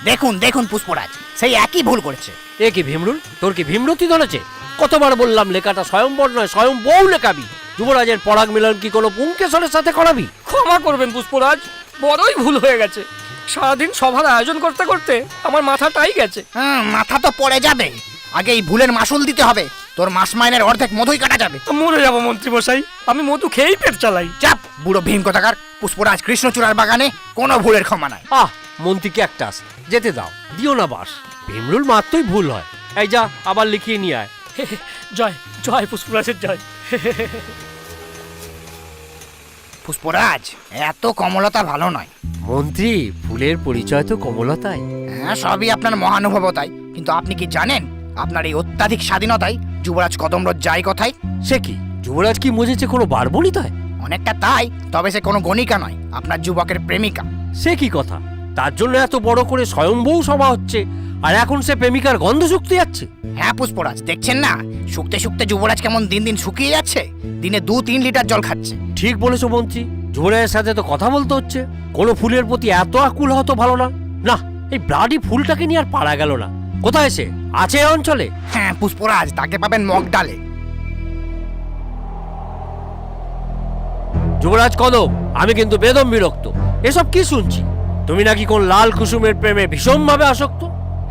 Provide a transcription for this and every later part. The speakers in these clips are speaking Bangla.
দেখুন দেখুন পুষ্পরাজ, সেই একই ভুল করেছে। এ কি ভীমরুল, তোর কি ভীমরতি ধরেছে? কতবার বললাম লেখাটা স্বয়ম্বর নয়, স্বয়ং বউ লেখাবি। যুবরাজের পরাগ মিলন কি কোনো পুংকেশরের সাথে করাবি? ক্ষমা করবেন পুষ্পরাজ, বড়ই ভুল হয়ে গেছে। সারাদিন সভার আয়োজন করতে করতে আমার মাথাটাই গেছে। মাথা তো পড়ে যাবে, আগে এই ভুলের মাসুল দিতে হবে। তোর মাস মাইনের অর্ধেক মধুই কাটা যাবে। মরে যাবো মন্ত্রী মশাই, আমি মধু খেয়েই পেট চালাই। চাপ বুড়ো ভীম কথাকার। পুষ্পরাজ কৃষ্ণচূড়ার বাগানে কোনো ভুলের ক্ষমা নাই। মন্ত্রীকে একটা আস, যেতে দাও, দিও না বাস। ভীমরুল মাত্রই ভুল হয়। এই যা, আবার লিখিয়ে নিয়ে আয়। জয় জয় পুষ্পরাজের জয়। পুষ্পরাজ, এত কমলতা ভালো নয়। মন্ত্রী, ফুলের পরিচয় তো কমলতায়। হ্যাঁ, সবই আপনার মহানুভবতাই, কিন্তু আপনি কি জানেন আপনার এই অত্যাধিক স্বাধীনতায় যুবরাজ কদমরথ যায় কোথায়? সে কি, যুবরাজ কি মজেছে কোনো বারবনিতায়? অনেকটা তাই, তবে সে কোনো গণিকা নয়, আপনার যুবকের প্রেমিকা। সে কি কথা? তার জন্য এত বড় করে স্বয়ম্বউ সভা হচ্ছে, আর এখন সে প্রেমিকার গন্ধ শুকতে যাচ্ছে। হ্যাঁ পুষ্পরাজ, দেখছেন না শুকতে শুকতে যুবরাজ কেমন দিন দিন শুকিয়ে যাচ্ছে, দিনে 2-3 লিটার জল খাচ্ছে। ঠিক বলেছো মন্ত্রী, যুবরাজের সাথে তো কথা বলতে হচ্ছে। কোনো ফুলের প্রতি এত আকুল হতো ভালো না। না, এই ব্লাডি ফুলটাকে নিয়ে আর পারা গেল না। কোথায় সে আছে এই অঞ্চলে? হ্যাঁ পুষ্পরাজ, তাকে পাবেন মগডালে। যুবরাজ কদম, আমি কিন্তু বেদম বিরক্ত। এসব কি শুনছি? তুমি নাকি কোন লাল কুসুমের প্রেমে ভীষণভাবে আসক্ত?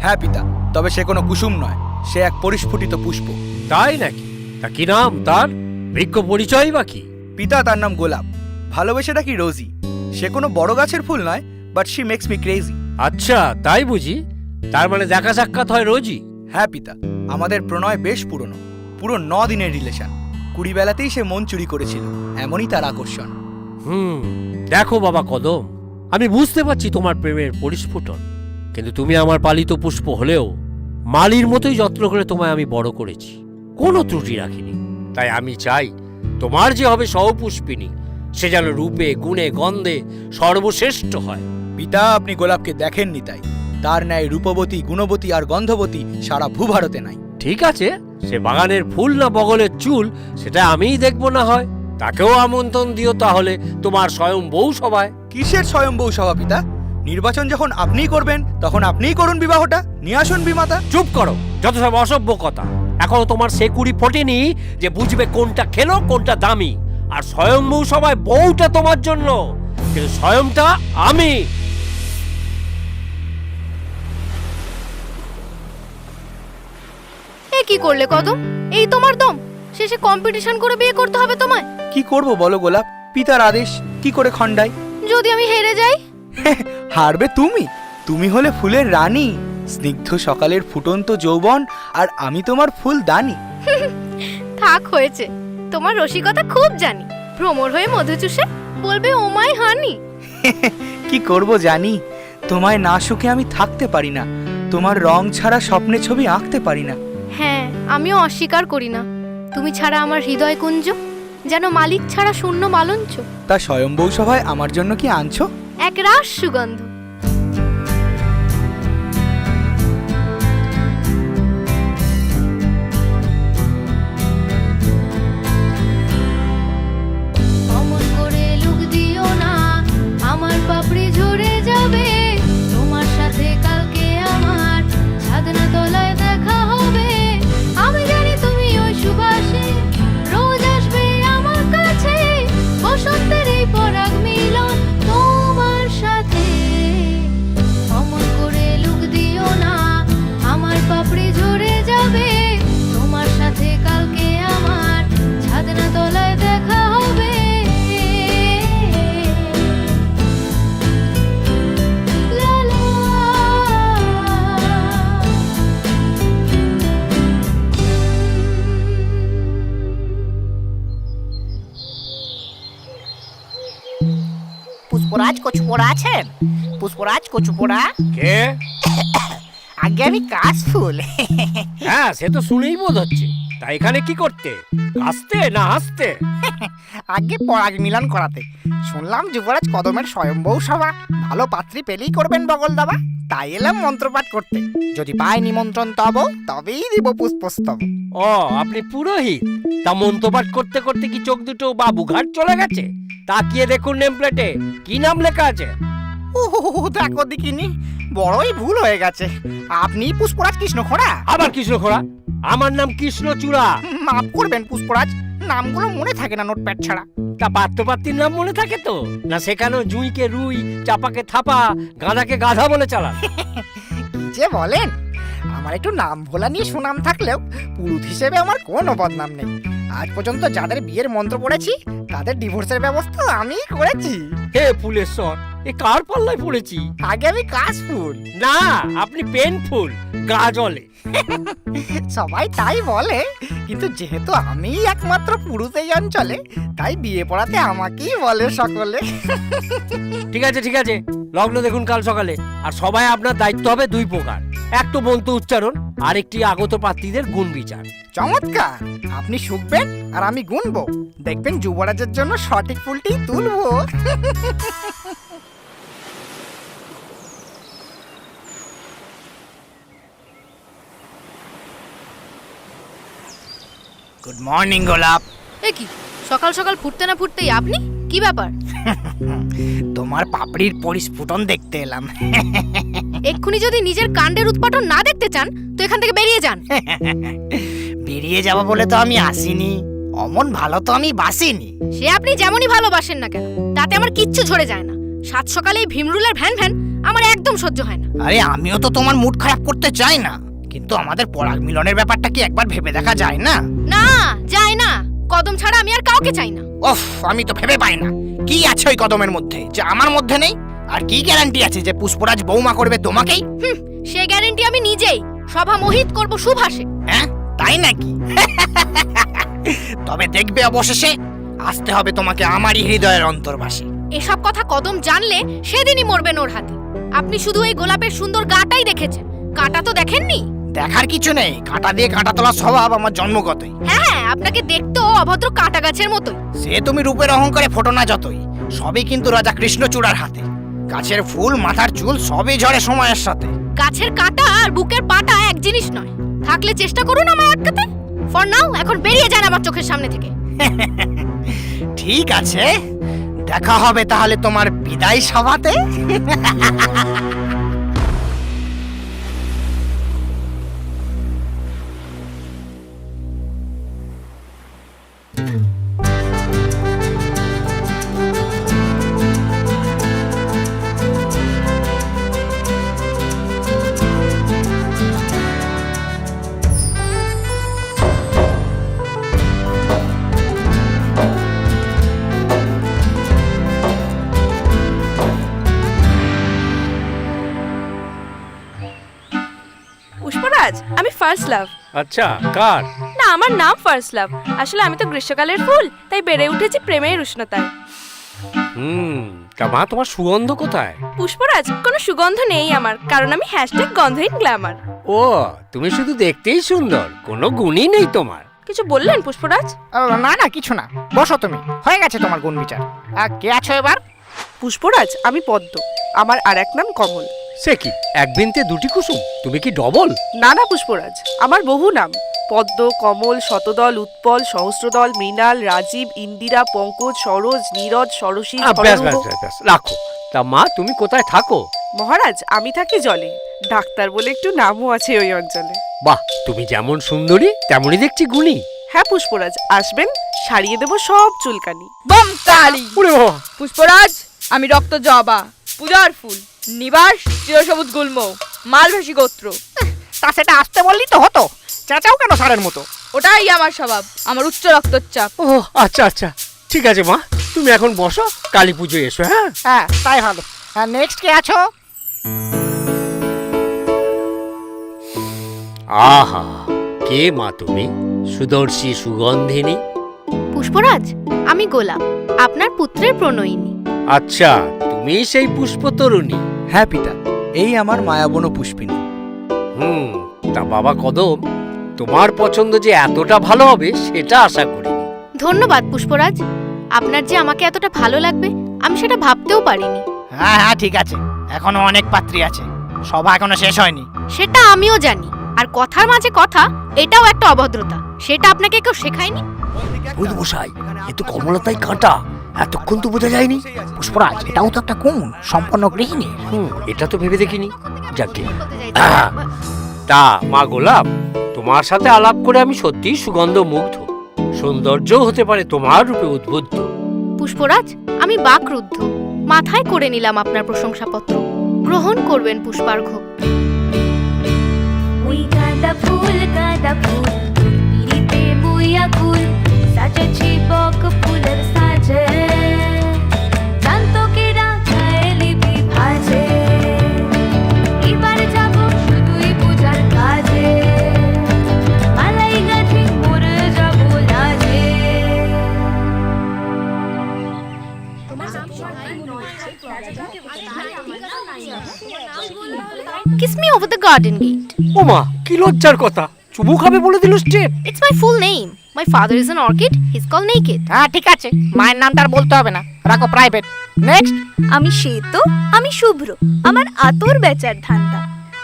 হ্যাঁ পিতা, তবে সে কোনো কুসুম নয়, সে এক পরিস্ফুটিত পুষ্প। তাই নাকি? তা কি নাম তার? বৃক্ষ পরিচয় বা কি? পিতা, তার নাম গোলাপ, ভালোবেসে ডাকি রোজি। সে কোনো বড় গাছের ফুল নয়, but she makes me crazy. আচ্ছা, তাই বুঝি? তার মানে দেখা সাক্ষাৎ হয় রোজই? হ্যাঁ পিতা, আমাদের প্রণয় বেশ পুরনো, পুরো 9 দিনের রিলেশন। 20 বেলাতেই সে মন চুরি করেছিল, এমনই তার আকর্ষণ। দেখো বাবা কদম, আমি বুঝতে পারছি তোমার প্রেমের পরিস্ফুটন, কিন্তু তুমি আমার পালিত পুষ্প হলেও মালির মতোই যত্ন করে তোমায় আমি বড় করেছি, কোনো ত্রুটি রাখিনি। তাই আমি চাই তোমার যে হবে সহপুষ্পিনী, সে যেন রূপে গুণে গন্ধে সর্বশ্রেষ্ঠ হয়। পিতা, আপনি গোলাপকে দেখেননি তাই। তার ন্যায় রূপবতী, গুণবতী আর গন্ধবতী সারা ভূভারতে নাই। ঠিক আছে, সে বাগানের ফুল না বগলের চুল, সেটা আমিই দেখব না হয়। তাকেও আমন্ত্রণ দিও তাহলে তোমার স্বয়ং বউ সভায়। কিসের স্বয়ম্ভূ সভা পিতা? নির্বাচন যখন আপনিই করবেন, তখন আপনিই করুন বিবাহটা। নিয়ে আসুন বিমাতা। চুপ করো, যত সব অসভ্য কথা। এখনো তোমার সে কুড়ি ফোটেনি যে বুঝবে কোনটা খেলো কোনটা দামি। আর স্বয়ংভূ সভায় বউটা তোমার জন্য, কিন্তু স্বয়ংটা আমি। এ কি করলে কদম? এই তোমার দম? শেষে কম্পিটিশন করে বিয়ে করতে হবে তোমায়? কি করব বলো গোলাপ, পিতার আদেশ, কি করে খণ্ডাই? যদি আমি হেরে যাই? হারবে তুমি? তুমি হলে ফুলের রানী, স্নিগ্ধ সকালের ফুটন্ত যৌবন, আর আমি তোমার ফুল দানি। থাক হয়েছে, তোমার রসিকতা খুব জানি। ভ্রমর হয়ে মধু চুষে বলবে ও মাই হানি। কি করব জানি, তোমায় না সুখে আমি থাকতে পারি না। তোমার রং ছাড়া স্বপ্নে ছবি আঁকতে পারি না। হ্যাঁ, আমিও অস্বীকার করি না। তুমি ছাড়া আমার হৃদয় কুঞ্জ যেন মালিক ছাড়া শূন্য মালঞ্চ। তা স্বয়ম্ভূ সভায় আমার জন্য কি আনছো? এক রাস সুগন্ধ। অমন করে লুক দিও না, আমার পাপড়ি ঝরে যাবে। তোমার সাথে কালকে আমার ছাদনা তলায় দেখা হবে। আমি জানি তুমি ওই সুবাসে রোজ আসবে আমার কাছে। বসন্তের এই পরাগ মিলন তোমার সাথে। অমন করে লুক দিও না, আমার পাপড়ি ঝরে যাবে। তোমার সাথে কালকে আমার ছাদনা তলায় দেখা হবে। লা লা। পুষ্পরাজ কচুপোড়া আছেন? পুষ্পরাজ কচুপোড়া? কে? আগে আমি কাশফুল। হ্যাঁ, সে তো শুনেই বোধ হচ্ছে। তা এখানে কি করতে? হাসতে না হাসতে? আগে পরাগ মিলন করাতে। শুনলাম যুবরাজ কদমের স্বয়ম্ভূ সভা, ভালো পাত্রী পেলেই করবেন বগল দাবা। তাই এলাম মন্ত্রপাঠ করতে। যদি পাই নিমন্ত্রণ তবেই দিব পুষ্পস্তব। ও, আপনি পুরোহিত? তা মন্ত্রপাঠ করতে করতে কি চোখ দুটো বাবুঘাট চলে গেছে? তাকিয়ে দেখুন নেম প্লেটে কি নাম লেখা আছে। ও দেখো দেখিনি, বড়ই ভুল হয়ে গেছে। আপনি পুষ্পরাজ কৃষ্ণখোড়া? আবার কৃষ্ণখোড়া? আমার নাম কৃষ্ণচূড়া। মাফ করবেন পুষ্পরাজ, নামগুলো মনে থাকে না নোটপ্যাড ছাড়া। তা পাত্রপাত্রীর নাম মনে থাকে তো? না সেখানেও জুঁইকে রুই, চাপাকে থাপা, গাঁদাকে গাধা বলে চালান? কি যে বলেন, আমার একটু নাম ভোলা নিয়ে সুনাম থাকলেও পুরুষ হিসেবে আমার কোনো বদনাম নেই। আজ পর্যন্ত যাদের বিয়ের মন্ত্র পড়েছি তাদের ডিভোর্সের ব্যবস্থা আমিই করেছি। হে ফুলেশ্বর, এ কার পাল্লায় পড়েছি? আগে আমি কাশফুল। না, আপনি পেনফুল, গা জলে। সবাই তাই বলে, কিন্তু যেহেতু আমি একমাত্র পুরুষ এই অঞ্চলে, তাই বিয়ে পড়াতে আমাকেই বলে সকলে। ঠিক আছে ঠিক আছে, লগ্ন দেখুন কাল সকালে। আর সবাই আপনার দায়িত্ব হবে দুই প্রকার, এক তো মন্ত্র উচ্চারণ, আর একটি আগত প্রার্থীদের গুণ বিচার। চমৎকার, আপনি শুকবেন আর আমি গুনবো, দেখবেন যুবরাজের জন্য সঠিক ফুলটি তুলবো। গুড মর্নিং গোলাপ। এ কি সকাল সকাল ফুটতে না ফুটতেই আপনি? কি ব্যাপার? তোমার পাপড়ির পরিস্ফুটন দেখতে এলাম। এক্ষুনি যদি নিজের কাণ্ডের উৎপাটন না দেখতে চান তো এখান থেকে বেরিয়ে যান। বেরিয়ে যাব বলে তো আমি আসিনি, অমন ভালো তো আমি বাসিনি। সে আপনি যেমনই ভালোবাসেন না কেন, তাতে আমার কিচ্ছু ঝরে যায় না। সাত সকালে এই ভীমরুলের ভ্যান ভ্যান আমার একদম সহ্য হয় না। আরে আমিও তো তোমার মুড খারাপ করতে চাই না, কিন্তু আমাদের পরাগ মিলনের ব্যাপারটা কি একবার ভেবে দেখা যায় না? না, যায় না। কদম ছাড়া আমি আর কাউকে চাই না। ওফ, আমি তো ভেবে পাই না কি আছে ওই কদমের মধ্যে যে আমার মধ্যে নেই। আর কি গ্যারান্টি আছে যে পুষ্পরাজ বৌমা করবে তোমাকেই? সে গ্যারান্টি আমি নিজেই সভা মোহিত করব সুভাষে। হ্যাঁ, তাই নাকি? তবে দেখবে অবশেষে আসতে হবে তোমাকে আমারই হৃদয়ের অন্তর্বাসে। এসব কথা কদম জানলে সেদিনই মরবেন ওর হাতে। আপনি শুধু এই গোলাপের সুন্দর গাটাই দেখেছেন, কাঁটা তো দেখেননি। দেখার কিছু নেই, কাঁটা দিয়ে কাঁটা তোলা স্বভাব আমার জন্মগতই। হ্যাঁ, আপনাকে দেখতেও অভদ্র কাঁটা গাছের মতোই। সে তুমি রূপের অহংকারে ফোটো না যতই, সবই কিন্তু রাজা কৃষ্ণচূড়ার হাতে। গাছের ফুল, মাথার চুল সবই ঝরে সময়ের সাথে। গাছের কাঁটা আর বুকের পাটা এক জিনিস নয়। থাকলে চেষ্টা করুন আমায় আটকাতে। ফর নাও এখন বেরিয়ে যান আমার চোখের সামনে থেকে। ঠিক আছে, দেখা হবে তাহলে তোমার বিদায় সভাতে। পুষ্পরাজ, আমি ফার্স্ট লাভ। আচ্ছা, কার? না, আমার নাম ফার্স্ট লাভ। আসলে আমি তো গ্রীষ্মকালের ফুল, তাই বেড়ে উঠেছি প্রেমের উষ্ণতায়। তা মা, তোমার সুগন্ধ কোথায়? পুষ্পরাজ, কোনো সুগন্ধ নেই আমার, কারণ আমি #গন্ধহীন গ্ল্যামার। ও, তুমি শুধু দেখতেই সুন্দর, কোনো গুণই নেই তোমার। কিছু বললেন পুষ্পরাজ? না না, কিছু না, বসো তুমি, হয়ে গেছে তোমার গুণ বিচার। কে আছো এবার? পুষ্পরাজ, আমি পদ্ম, আমার আর এক নাম কমল। সে কি, এক বিনতে দুটি কুসুম? তুমি কি ডবল? না না পুষ্পরাজ, আমার বহু নাম। পদ্ম, কমল, শতদল, উৎপল, সহস্রদল, মৃণাল, রাজীব, ইন্দিরা, পঙ্কজ, সরোজ, নীরজ, সরসী, ব্যাস সরলুভ। ব্যাস ব্যাস ব্যাস, রাখো। তা মা, তুমি কোথায় থাকো? মহারাজ, আমি থাকি জলে। ডাক্তার বলে একটু নামও আছে ওই অঞ্চলে। বাহ, তুমি যেমন সুন্দরী তেমনই দেখছি গুণী। হ্যাঁ পুষ্পরাজ, আসবেন, সারিয়ে দেব সব চুলকানি। বমতালি। ওরে বাবা! পুষ্পরাজ, আমি রক্ত জবা, পূজার ফুল, নিবাস চিরসবুজ গুল্ম, মালভাসী গোত্র। তা সেটা আসতে বললি তো হতো, চেঁচাও কেন ষাঁড়ের মতো? ওটাই আমার স্বভাব, আমার উচ্চ রক্তচাপ। ও আচ্ছা আচ্ছা, ঠিক আছে মা, তুমি এখন বসো, কালী পুজো এসো। হ্যাঁ হ্যাঁ, তাই ভালো। নেক্সট কে আছো? আহা, কে মা তুমি? সুদর্শী সুগন্ধিনী। পুষ্পরাজ, আমি গোলাপ, আপনার পুত্রের প্রণয়িনী। আচ্ছা, তুমি সেই পুষ্পতরুণী? হ্যাঁ পিতা, এই আমার মায়াবন পুষ্পিনী। তা বাবা কদম, তোমার পছন্দ যে এতটা ভালো হবে সেটা আশা করিনি। ধন্যবাদ পুষ্পরাজ, আপনার যে আমাকে এতটা ভালো লাগবে আমি সেটা ভাবতেও পারিনি। হ্যাঁ হ্যাঁ, ঠিক আছে, এখনো অনেক পাত্রী আছে, সভা এখনো শেষ হয়নি। সেটা আমিও জানি, আর কথার মাঝে কথা এটাও একটা অভদ্রতা, সেটা আপনাকে কেউ শেখায়নি? বুধমশাই, এ তো কমলতাই কাঁটা, এতক্ষণ তো বোঝা যায়নি। পুষ্পরাজ, এটাও তো একটা কোন সম্পন্ন গৃহিণী। এটা তো ভেবে দেখিনি। যাকে তা মা গোলাপ, তোমার সাথে আলাপ করে আমি সত্যিই সুগন্ধ মুগ্ধ। সৌন্দর্য হতে পারে তোমার রূপে উদ্বুদ্ধ। পুষ্পরাজ, আমি বাকরুদ্ধ। মাথায় করে নিলাম আপনার প্রশংসাপত্র। গ্রহণ করবেন পুষ্পার্ঘ্য। ওই গাঁদা ফুল পিড়িতে বইয়া কুল সাজেছি বক ফুলের সাজে জান্তকেরা চাইলি বিভাজে এবার যাব শুধুই পূজার কাজে মালাই গাছে মরে যাব লাজে। Kiss me over the garden gate. ওমা, কি লজ্জার কথা! চুমু খাবে বলে দিল step. It's my full name. My father is an orchid. He's called Naked. হ্যাঁ ঠিক আছে, মায়ের নামটা আর বলতে হবে না, রাখো প্রাইভেট। নেক্সট। আমি শ্বেত, আমি শুভ্র, আমার আতর বেচার ধান্দা,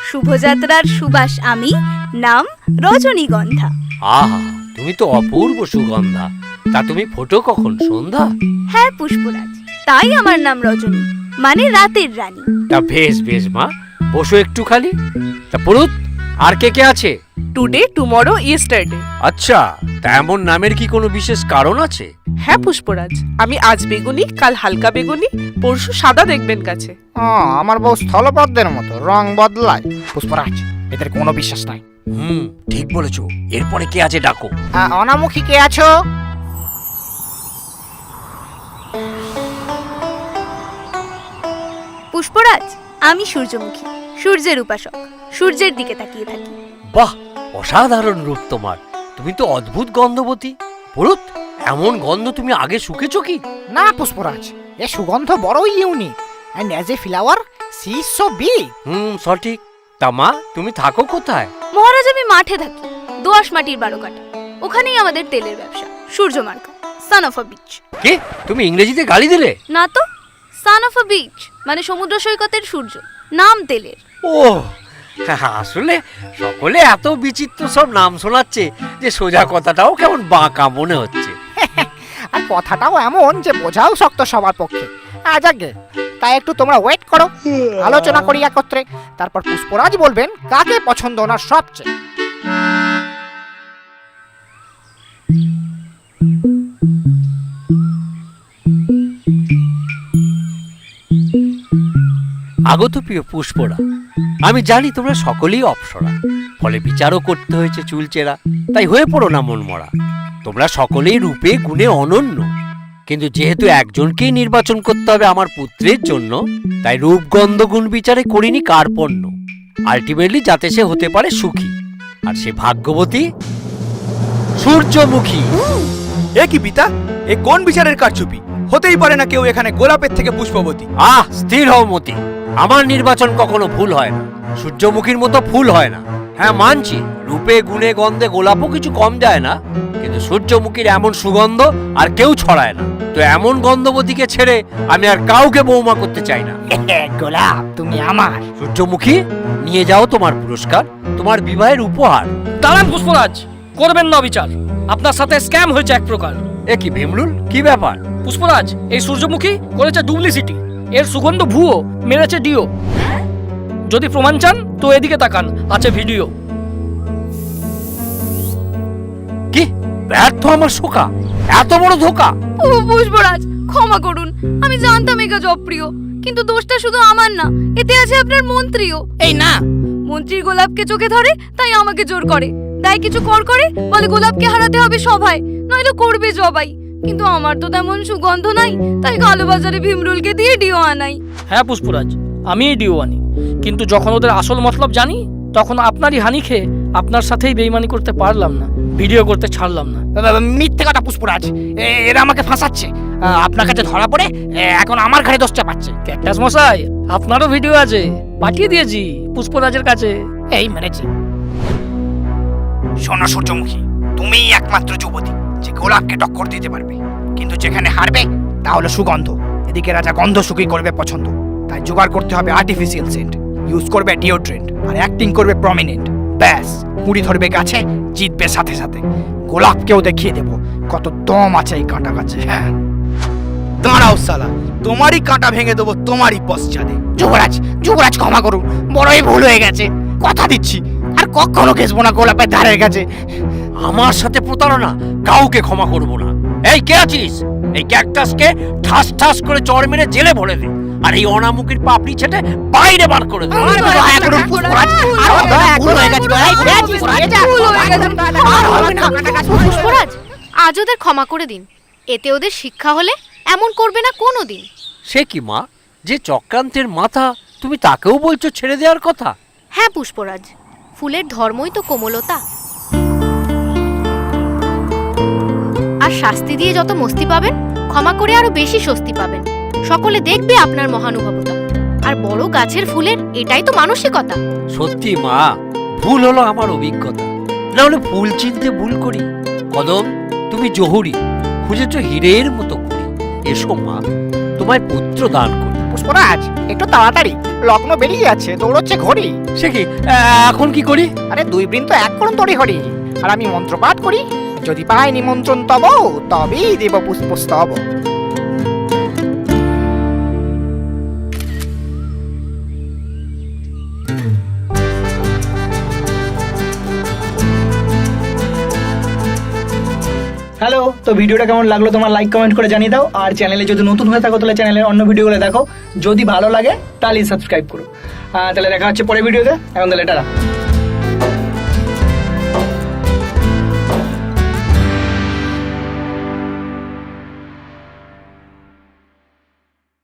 শুভযাত্রার সুবাস আমি, নাম রজনীগন্ধা। আহা, তুমি তো অপূর্ব সুগন্ধা। তা তুমি ফোটো কখন, সন্ধ্যা? হ্যাঁ পুষ্পরাজ, তাই আমার নাম রজনী, মানে রাতের রানী। তা বেশ বেশ মা, বসো একটু খালি। তা পুরুত, আর কে কে আছে? Today, tomorrow, yesterday. আচ্ছা, তা এমন নামের কি কোনো বিশেষ কারণ আছে? হ্যাঁ পুষ্পরাজ, আমি আজ বেগুনি, কাল হালকা বেগুনি, পরশু সাদা দেখবেন কাছে। আমার বউ স্থলপদ্মের মতো রং বদলায়। পুষ্পরাজ, এদের কোনো বিশ্বাস নাই। ঠিক বলেছো। এরপরে কে আছে ডাকো। অনামুখী কে আছো? পুষ্পরাজ, আমি সূর্যমুখী, সূর্যের উপাসক, সূর্যের দিকে তাকিয়ে থাকি। বাহ, অসাধারণ রূপ তোমার। তুমি তো অদ্ভুত গন্ধবতী। পুরুত, এমন গন্ধ তুমি আগে শুকেছো কি? না পুষ্পরাজ, এ সুগন্ধ বড়ই unique, and as a flower she is so big. সঠিক। তা মা, তুমি থাকো কোথায়? মহারাজ, আমি মাঠে থাকি, দোআঁশ মাটির 12 কাঠা। ওখানেই আমাদের তেলের ব্যবসা, সূর্য মার্কা, সান অফ আ বিচ। কে? তুমি ইংরেজিতে গালি দিলে? না তো, সান অফ আ বিচ মানে সমুদ্র সৈকতের সূর্য, নাম তেলের। ও আসলে সকলে এত বিচিত্র সব নাম শোনাচ্ছে যে সোজা কথাটাও কেমন বাঁকা মনে হচ্ছে। আর কথাটাও এমন যে বোঝাও শক্ত সবার পক্ষে। আগে তাই একটু তোমরা ওয়েট করো, আলোচনা করি একত্রে। তারপর পুষ্পরাজ বলবেন কাকে পছন্দ ওনার সবচেয়ে। আগত প্রিয় পুষ্পরা, আমি জানি তোমরা সকলেই অপ্সরা, ফলে বিচারও করতে হয়েছে চুলচেরা। তাই হয়ে পড়ো না মন মরা। তোমরা সকলেই রূপে গুণে অনন্য, কিন্তু যেহেতু একজনকেই নির্বাচন করতে হবে আমার পুত্রের জন্য, তাই রূপ গন্ধ গুণ বিচারে করিনি কার্পণ্য। আলটিমেটলি যাতে সে হতে পারে সুখী, আর সে ভাগ্যবতী সূর্যমুখী। এ কি পিতা, এ কোন বিচারের কারচুপি? হতেই পারে না কেউ এখানে গোলাপের থেকে পুষ্পবতী। স্থির হও মতি। আমার নির্বাচন কখনো ভুল হয় না, সূর্যমুখীর মতো ফুল হয় না। হ্যাঁ মানছি, রূপে গুণে গন্ধে গোলাপও কিছু কম যায় না, কিন্তু সূর্যমুখীর এমন সুগন্ধ আর কেউ ছড়ায় না। তো এমন গন্ধবতীকে ছেড়ে আমি আর কাউকে বৌমা করতে চাই না। গোলাপ, তুমি আমার। সূর্যমুখী, নিয়ে যাও তোমার পুরস্কার, তোমার বিবাহের উপহার। দাঁড়ান পুষ্পরাজ, করবেন না বিচার। আপনার সাথে স্ক্যাম হয়েছে এক প্রকার। এ কি ভীমরুল, কি ব্যাপার? পুষ্পরাজ, এই সূর্যমুখী করেছে ডুপ্লিসিটি, এর সুগন্ধ ভুয়ো, মেরেছে ডিও। যদি প্রমাণ চান তো এদিকে তাকান, আছে ভিডিও। কি ব্যর্থ আমার শোকা, এত বড় ধোকা! ও পুষ্পরাজ, ক্ষমা করুন, আমি জানতাম একা জনপ্রিয়, কিন্তু দোষটা শুধু আমার না, এতে আছে আপনার মন্ত্রীও। এই না, মন্ত্রীর গোলাপকে চোখে ধরে, তাই আমাকে জোর করে, তাই কিছু কর করে বলে গোলাপকে হারাতে হবে সভায়, নইলে করবে জবাই। কিন্তু আমার তো তেমন সুগন্ধ নাই, তাই কালো বাজারে ভীমরুলকে দিয়ে ডিও আনাই। হ্যাঁ পুষ্পরাজ, আমি ডিও আনি, কিন্তু যখন ওদের আসল মতলব জানি, তখন আপনারই হানি খেয়ে আপনার সাথেই বেইমানি করতে পারলাম না, ভিডিও করতে ছাড়লাম না। মিথ্যে কথা পুষ্পরাজ, এরা আমাকে ফাঁসাচ্ছে। আপনার কাছে ধরা পড়ে এখন আমার ঘরে দোষ চাপাচ্ছে। ক্যাকটাস মশাই, আপনারও ভিডিও আছে, পাঠিয়ে দিয়েছি পুষ্পরাজের কাছে। এই মেরেছি। শোনো সূর্যমুখী, তুমিই একমাত্র যুবতী যে গোলাপকে টক্কর দিতে পারবে, কিন্তু যেখানে হারবে তা হলো সুগন্ধ। এদিকে রাজা গন্ধ সুখী করবে পছন্দ, তাই জোগাড় করতে হবে আর্টিফিশিয়াল সেন্ট, ইউজ করবে ডিওড্রেন্ট, আর অ্যাক্টিং করবে প্রমিনেন্ট। ব্যাস, কুড়ি ধরবে গাছে, জিতবে সাথে সাথে। গোলাপকেও দেখিয়ে দেব কত দম আছে এই কাঁটা গাছে। হ্যাঁ দাঁড়াও সালা, তোমারই কাঁটা ভেঙে দেবো তোমারই পশ্চাদে। যুবরাজ যুবরাজ ক্ষমা করুন, বড়ই ভুল হয়ে গেছে। কথা দিচ্ছি আর কখনো ঘেসবো না গোলাপের ধারের কাছে। আমার সাথে প্রতারণা, কাউকে ক্ষমা করব না। এই কে আছিস? এই ক্যাকটাসকে ঠাস ঠাস করে চড় মেরে জেলে ভরে দে, আর এই অনামুখীর পাপড়ি ছেটে বাইরে বার করে দে। দয়া করুন পুষ্পরাজ, আরো দয়া করুন, হয়ে গেছে, দয়া করে পুষ্পরাজ, আর হবে না। পুষ্পরাজ, আজ ওদের ক্ষমা করে দিন, এতে ওদের শিক্ষা হলে এমন করবে না কোনো দিন। সে কি মা, যে চক্রান্তের মাথা তুমি তাকেও বলছো ছেড়ে দেওয়ার কথা? হ্যাঁ পুষ্পরাজ, ফুলের ধর্মই তো কোমলতা। আর শাস্তি দিয়ে যত মস্তি পাবেন, ক্ষমা করে আরো বেশি স্বস্তি পাবেন। সকলে দেখবে আপনার মহানুভবতা। আর বড় গাছের ফুলের এটাই তো মানসিকতা। সত্যি মা, ভুল হলো আমার অভিজ্ঞতা, না হলে ফুল চিনতে ভুল করি। কদম, তুমি জহুরি, খুঁজেছ হীরের মতো করি। এসো মা, তোমায় পুত্র দান করি। পুষ্পরাজ একটু তাড়াতাড়ি, লগ্ন বেরিয়ে যাচ্ছে, দৌড়চ্ছে ঘড়ি। সে কি, এখন কি করি? আরে দুই বৃন্ত এক করুন তরি হরি, আর আমি মন্ত্রপাঠ করি। যদি পাই নিমন্ত্রণ তব, তবেই দেব পুষ্পস্তব। হ্যালো, তো ভিডিওটা কেমন লাগলো তোমার লাইক কমেন্ট করে জানিয়ে দাও। আর চ্যানেলে যদি নতুন হয়ে থাকো তাহলে চ্যানেলের অন্য ভিডিওগুলো দেখো। যদি ভালো লাগে তাহলে সাবস্ক্রাইব করো। তাহলে দেখা হচ্ছে পরের ভিডিওতে। এখন তাহলে টাটা।